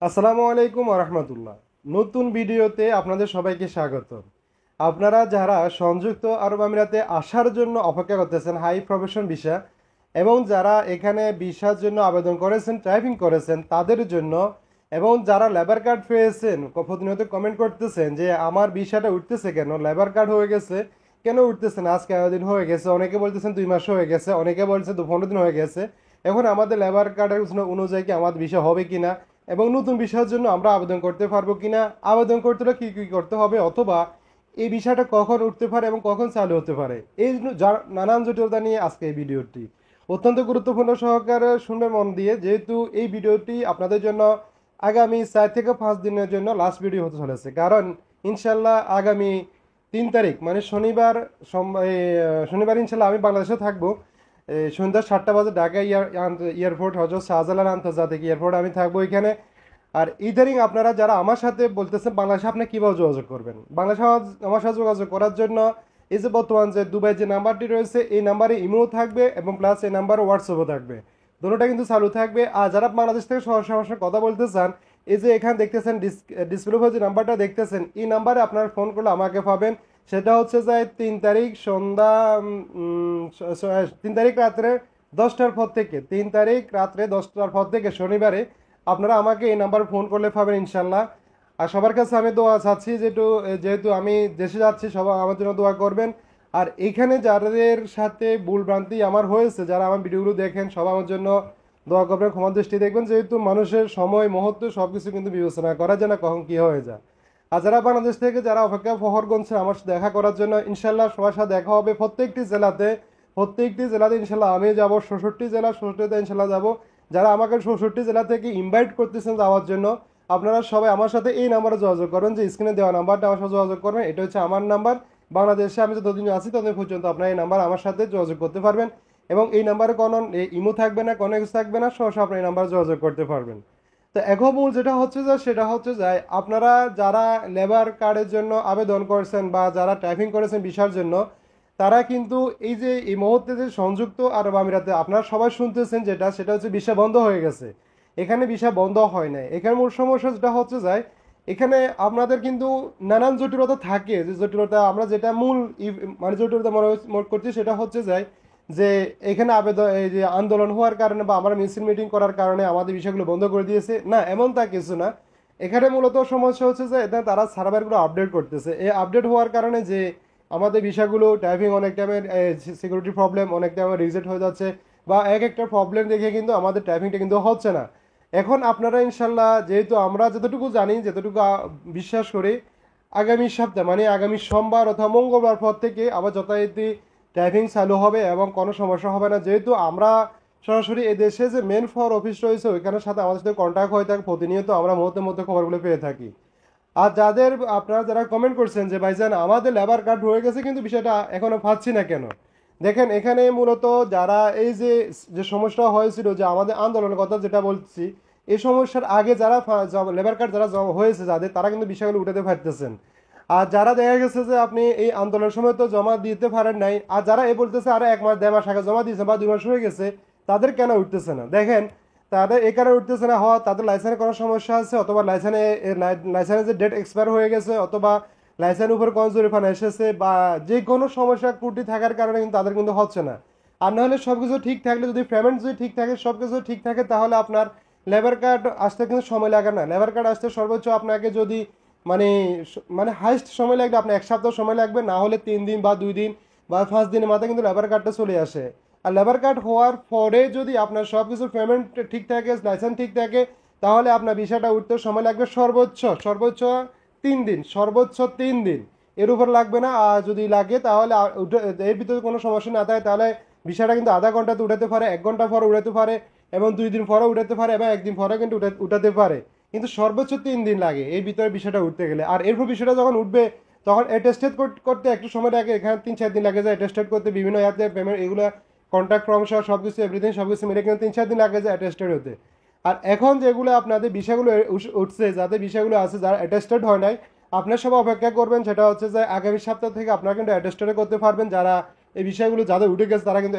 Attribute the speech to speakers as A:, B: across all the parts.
A: আসসালামু আলাইকুম রহমতুল্লাহ। নতুন ভিডিওতে আপনাদের সবাইকে স্বাগত। আপনারা যারা সংযুক্ত আরব আমিরাতে আসার জন্য অপেক্ষা করতেছেন হাই প্রফেশন ভিসা, এবং যারা এখানে ভিসার জন্য আবেদন করেছেন, টাইপিং করেছেন তাদের জন্য, এবং যারা লেবার কার্ড পেয়েছেন প্রতিনিয়ত কমেন্ট করতেছেন যে আমার ভিসাটা উঠতেছে কেন, লেবার কার্ড হয়ে গেছে কেন উঠতেছে না, আজকে এতদিন হয়ে গেছে, অনেকে বলতেছেন 2 মাস হয়ে গেছে, অনেকে বলছে 15 দিন হয়ে গেছে, এখন আমাদের লেবার কার্ডের অনুযায়ী কি আমাদের ভিসা হবে কিনা এবং নতুন বিষয়ের জন্য আমরা আবেদন করতে পারবো কিনা, আবেদন করতে হলে কী কী করতে হবে, অথবা এই বিষয়টা কখন উঠতে পারে এবং কখন চালু হতে পারে, এই নানান জটিলতা নিয়ে আজকে এই ভিডিওটি অত্যন্ত গুরুত্বপূর্ণ সহকারে শুনবেন মন দিয়ে, যেহেতু এই ভিডিওটি আপনাদের জন্য আগামী 4 থেকে 5 দিনের জন্য লাস্ট ভিডিও হতে চলেছে। কারণ ইনশাল্লাহ আগামী 3 তারিখ মানে শনিবার শনিবার ইনশাল্লাহ আমি বাংলাদেশে থাকবো। সন্ধ্যা 7টা বাজে ঢাকা এয়ারপোর্ট হজরত শাহজালাল আন্তর্জাতিক এয়ারপোর্ট আমি থাকবো এখানে। আর ইদারিং আপনারা যারা আমার সাথে বলতেছেন বাংলাদেশে আপনি কীভাবে যোগাযোগ করবেন, বাংলাদেশে আমার সাথে যোগাযোগ করার জন্য এই যে বর্তমান যে দুবাই যে নাম্বারটি রয়েছে এই নাম্বারে ইমো থাকবে এবং প্লাস এই নাম্বারে হোয়াটসঅ্যাপও থাকবে, দুটোটা কিন্তু চালু থাকবে। আর যারা বাংলাদেশ থেকে সরাসরি আমার সাথে কথা বলতে চান, এই যে এখানে দেখতেছেন ডিসপ্লে উপর যে নাম্বারটা দেখতেছেন এই নাম্বারে আপনারা ফোন করলে আমাকে পাবেন। সেটা হচ্ছে যে 3 তারিখ সন্ধ্যা 3 তারিখ রাত্রে 10টার পর থেকে, 3 তারিখ রাত্রে 10টার পর থেকে শনিবারে আপনারা আমাকে এই নাম্বারে ফোন করলে পাবেন ইনশাল্লাহ। আর সবার কাছে আমি দোয়া চাচ্ছি, যেহেতু আমি দেশে যাচ্ছি, সবাই আমার জন্য দোয়া করবেন। আর এইখানে যাদের সাথে ভুলভ্রান্তি আমার হয়েছে, যারা আমার ভিডিওগুলো দেখেন, সবাই আমার জন্য দোয়া করবেন, ক্ষমা দৃষ্টি দেখবেন, যেহেতু মানুষের সময় মুহূর্ত সব কিছু কিন্তু বিবেচনা করা যায় না কখন কী হয়ে যায়। আর যারা বাংলাদেশ থেকে যারা অপেক্ষা প্রহর গুনছেন আমার সাথে দেখা করার জন্য, ইনশাল্লাহ সবার সাথে দেখা হবে প্রত্যেকটি জেলাতে ইনশাল্লাহ আমি যাব। 66টা জেলা ইনশাল্লাহ যাব। যারা আমাকে 66 জেলা থেকে ইনভাইট করতেছেন যাওয়ার জন্য, আপনারা সবাই আমার সাথে এই নাম্বারে যোগাযোগ করবেন, যে স্ক্রিনে দেওয়া নাম্বারটা আমার সাথে যোগাযোগ করবেন। এটা হচ্ছে আমার নাম্বার। বাংলাদেশে আমি যতদিন আছি ততদিন পর্যন্ত আপনার এই নাম্বার আমার সাথে যোগাযোগ করতে পারবেন, এবং এই নাম্বারে কোনো ইমো থাকবে না, কোনো কিছু থাকবে না, সরাসরি আপনি এই নাম্বারে যোগাযোগ করতে পারবেন। তো এখন মূল যেটা হচ্ছে যে সেটা হচ্ছে যে আপনারা যারা লেবার কার্ডের জন্য আবেদন করেছেন বা যারা টাইপিং করেছেন ভিসার জন্য, তারা কিন্তু এই যে এই মুহূর্তে যে সংযুক্ত আরব আমিরাতে আপনারা সবাই শুনতেছেন সেটা হচ্ছে ভিসা বন্ধ হয়ে গেছে। এখানে ভিসা বন্ধ হয় নাই। এখানে মূল সমস্যা যেটা হচ্ছে যায়, এখানে আপনাদের কিন্তু নানান জটিলতা থাকে, যে জটিলতা আমরা যেটা মূল মানে জটিলতা মনে করছি সেটা হচ্ছে যায় যে এখানে আবেদন এই যে আন্দোলন হওয়ার কারণে বা আমরা মিছিল মিটিং করার কারণে আমাদের বিষয়গুলো বন্ধ করে দিয়েছে, না এমন তা কিছু না। এখানে মূলত সমস্যা হচ্ছে যে এটা তারা সার্ভারগুলো আপডেট করতেছে, এই আপডেট হওয়ার কারণে যে আমাদের বিষয়গুলো টাইপিং অনেক টাইমের সিকিউরিটি প্রবলেম, অনেক টাইমের রিজেক্ট হয়ে যাচ্ছে, বা এক একটা প্রবলেম দেখে কিন্তু আমাদের টাইপিংটা কিন্তু হচ্ছে না। এখন আপনারা ইনশাল্লাহ, যেহেতু আমরা যতটুকু জানি, যতটুকু বিশ্বাস করি, আগামী সপ্তাহ মানে আগামী সোমবার অথবা মঙ্গলবার পর থেকে আবার যথারীতি টাইপিং চালু হবে এবং কোনো সমস্যা হবে না। যেহেতু আমরা সরাসরি এদেশে যে মেন ফর অফিস রয়েছে ওইখানের সাথে আমাদের সাথে কন্ট্যাক্ট হয়ে থাকে, প্রতিনিয়ত আমরা মুহূর্তের মধ্যে খবরগুলো পেয়ে থাকি। আর আপনারা যারা কমেন্ট করছেন যে ভাইজান আমাদের লেবার কার্ড হয়ে গেছে কিন্তু বিষয়টা এখনো পাচ্ছি না কেন, দেখেন এখানে মূলত যারা এই যে যে সমস্যা হয়েছিল, যে আমাদের আন্দোলনের কথা যেটা বলছি, এই সমস্যার আগে যারা লেবার কার্ড যারা হয়েছে যাদের, তারা কিন্তু বিষয়গুলো উঠাতে পারতেছেন। আর যারা দেখা গেছে যে আপনি এই আন্দোলনের সময় তো জমা দিতে পারেন নাই, আর যারা বলতেছে আরে 1 মাস 1.5 মাস আগে জমা দিয়েছে বা 2 মাস হয়ে গেছে, তাদের কেন উঠতেছে না? দেখেন তাদের এই কারণে উঠতেছে না, হওয়া তাদের লাইসেন্সের কোনো সমস্যা আছে, অথবা লাইসেন্সের ডেট এক্সপায়ার হয়ে গেছে, অথবা লাইসেন্সের উপর কোনো জরিমানা এসেছে, বা যে কোনো সমস্যা ত্রুটি থাকার কারণে কিন্তু তাদের কিন্তু হচ্ছে না। আর নাহলে সব কিছু ঠিক থাকলে, যদি পেমেন্ট যদি ঠিক থাকে, সব কিছু ঠিক থাকে, তাহলে আপনার লেবার কার্ড আসতে কিন্তু সময় লাগে না। লেবার কার্ড আসতে সর্বোচ্চ আপনাকে যদি মানে মানে হাইস্ট সময় লাগবে আপনার 1 সপ্তাহ সময় লাগবে, না হলে 3 দিন বা 2 দিন বা 5 দিনের মাথায় কিন্তু লেবার কার্ডটা চলে আসে। আর লেবার কার্ড হওয়ার পরে যদি আপনার সব কিছু পেমেন্ট ঠিক থাকে, লাইসেন্স ঠিক থাকে, তাহলে আপনার ভিসাটা উঠতে সময় লাগবে সর্বোচ্চ সর্বোচ্চ 3 দিন, সর্বোচ্চ 3 দিন, এর উপর লাগবে না। আর যদি লাগে তাহলে এর ভিতরে কোনো সমস্যা না থাকে, তাহলে ভিসাটা কিন্তু আধা ঘন্টাতে উঠাতে পারে, 1 ঘন্টা পরে উঠাতে পারে, এবং 2 দিন পরে উঠাতে পারে, এবং 1 দিন পরে কিন্তু উঠাতে পারে। কিন্তু সর্বোচ্চ 3 দিন লাগে এই ভিতরে বিষয়টা উঠতে গেলে। আর এরপর বিষয়টা যখন উঠবে তখন অ্যাটেস্টেড করতে একটু সময় লাগে, এখানে 3-4 দিন লাগে যায় অ্যাটেস্টেড করতে, বিভিন্ন ইয়াতে পেমেন্ট এগুলো কন্ট্যাক্ট ফর্ম সহ সব কিছু এভরিথিং সব কিছু মিলে কিন্তু 3-4 দিন লাগে যায় অ্যাটেস্টেড হতে। আর এখন যেগুলো আপনাদের বিষয়গুলো উঠছে, যাদের বিষয়গুলো আছে যারা অ্যাটেস্টেড হয় নাই, আপনার সব অপেক্ষা করবেন, সেটা হচ্ছে যে আগামী সপ্তাহ থেকে আপনারা কিন্তু অ্যাটেস্টেড করতে পারবেন। যারা এই বিষয়গুলো যাদের উঠে গেছে তারা কিন্তু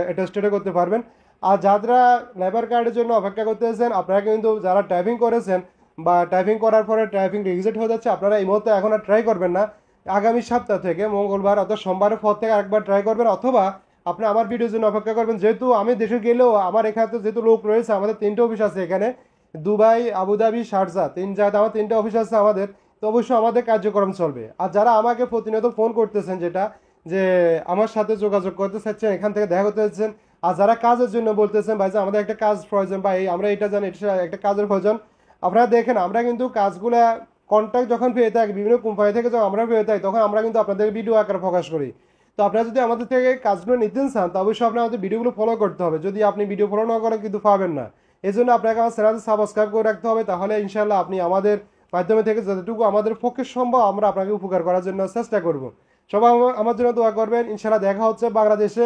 A: অ্যাটেস্টেড করতে পারবেন। আর যারা লেবার কার্ডের জন্য অপেক্ষা করতেছেন, আপনারা কিন্তু যারা টাইপিং করেছেন বা টাইপিং করার পরে টাইপিং রিজেক্ট হয়ে যাচ্ছে, আপনারা এই মুহূর্তে এখন আর ট্রাই করবেন না। আগামী সপ্তাহ থেকে মঙ্গলবার অথবা সোমবারের পর থেকে আরেকবার ট্রাই করবেন, অথবা আপনি আমার ভিডিওর জন্য অপেক্ষা করবেন। যেহেতু আমি দেশে গেলেও আমার এখানে তো যেহেতু লোক রয়েছে, আমাদের 3টে অফিস আছে এখানে, দুবাই, আবুধাবি, শারজা, 3 জায়গাতে আমার 3টে অফিস আছে আমাদের, তো অবশ্যই আমাদের কার্যক্রম চলবে। আর যারা আমাকে প্রতিনিয়ত ফোন করতেছেন, যেটা যে আমার সাথে যোগাযোগ করতে চাচ্ছেন, এখান থেকে দেখা করতে চাচ্ছেন, আর যারা কাজের জন্য বলতেছেন ভাই যে আমাদের একটা কাজ প্রয়োজন, বা এই আমরা এটা জানি এটা একটা কাজের প্রয়োজন, আপনারা দেখেন আমরা কিন্তু কাজগুলা কন্ট্যাক্ট যখন পেয়ে থাকি বিভিন্ন কোম্পানি থেকে, যখন আমরা পেয়ে থাকি, তখন আমরা কিন্তু আপনাদের ভিডিও আকারে প্রকাশ করি। তো আপনারা যদি আমাদের থেকে কাজগুলো নিতে চান, তো অবশ্যই আপনার আমাদের ভিডিওগুলো ফলো করতে হবে। যদি আপনি ভিডিও ফলো না করেন কিন্তু পাবেন না। এই জন্য আপনাকে আমার চ্যানেলটি সাবস্ক্রাইব করে রাখতে হবে, তাহলে ইনশাল্লাহ আপনি আমাদের মাধ্যমে থেকে যতটুকু আমাদের পক্ষে সম্ভব আমরা আপনাকে উপকার করার জন্য চেষ্টা করব। সবাই আমার জন্য দোয়া করবেন। ইনশাল্লাহ দেখা হচ্ছে বাংলাদেশে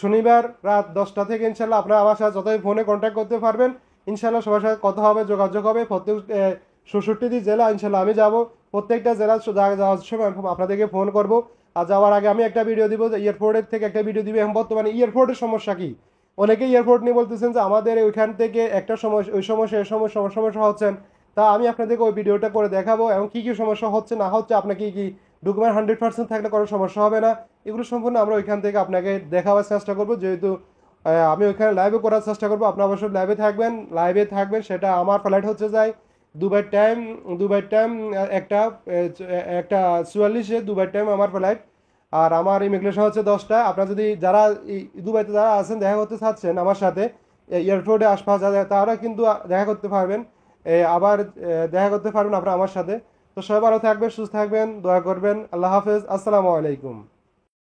A: শনিবার রাত 10টা থেকে। ইনশাল্লাহ আপনারা আমার সাথে যতই ফোনে কন্ট্যাক্ট করতে পারবেন, ইনশাল্লাহ সবার সাথে কথা হবে, যোগাযোগ হবে। প্রত্যেক 66টি জেলা ইনশাল্লাহ আমি যাব। প্রত্যেকটা জেলা যাওয়ার সময় আপনাদেরকে ফোন করব। আর যাওয়ার আগে আমি একটা ভিডিও দিব, এয়ারপোর্টের থেকে একটা ভিডিও দিব। এখন বর্তমানে এয়ারপোর্টের সমস্যা কি, অনেকেই এয়ারপোর্ট নিয়ে বলতেছেন যে আমাদের ওইখান থেকে একটা সমস্যা, ওই সমস্যা এই সমস্যা হচ্ছেন। তা আমি আপনাদেরকে ওই ভিডিওটা করে দেখাবো, এবং কী কী সমস্যা হচ্ছে না হচ্ছে, আপনার কী কী ডকুমেন্ট 100% থাকলে কোনো সমস্যা হবে না, এগুলো সম্পূর্ণ আমরা ওইখান থেকে আপনাকে দেখাবার চেষ্টা করবো। যেহেতু আমি ওইখানে লাইভে করার চেষ্টা করবো, আপনারা অবশ্যই লাইভে থাকবেন। সেটা আমার ফ্লাইট হচ্ছে যায় দুবাই টাইম একটা 1:44 দুবাই টাইম আমার ফ্লাইট। আর আমার ইমিগ্রেশন হচ্ছে 10টা। আপনারা যদি যারা দুবাইতে যারা আছেন দেখা করতে চাচ্ছেন আমার সাথে, এয়ারপোর্টে আশপাশ তারা কিন্তু দেখা করতে পারবেন, আবার দেখা করতে পারবেন আপনারা আমার সাথে। তো সবাই ভালো থাকবেন, সুস্থ থাকবেন, দোয়া করবেন। আল্লাহ হাফেজ, আসসালামু আলাইকুম।